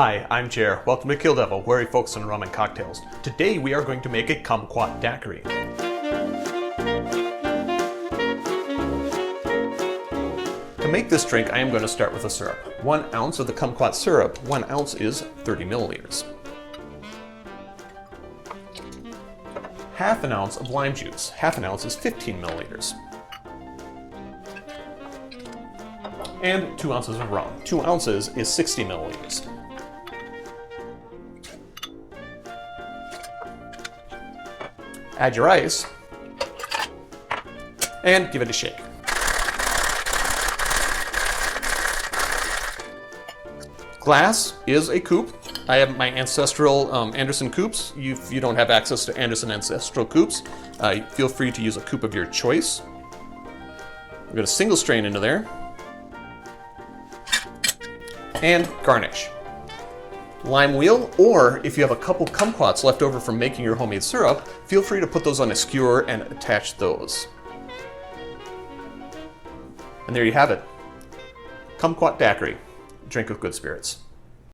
Hi, I'm Jer. Welcome to Kill-Divill, where we focus on rum and cocktails. Today we are going to make a Kumquat Daiquiri. To make this drink, I am going to start with a syrup. 1 ounce of the Kumquat syrup, 1 ounce is 30 milliliters. Half an ounce of lime juice, half an ounce is 15 milliliters. And 2 ounces of rum, 2 ounces is 60 milliliters. Add your ice, and give it a shake. Glass is a Coupe. I have my ancestral Anderson Coupes. If you don't have access to Anderson ancestral Coupes, feel free to use a Coupe of your choice. We've got a single strain into there. And garnish. Lime wheel, or if you have a couple kumquats left over from making your homemade syrup, feel free to put those on a skewer and attach those. And there you have it. Kumquat Daiquiri. Drink with good spirits.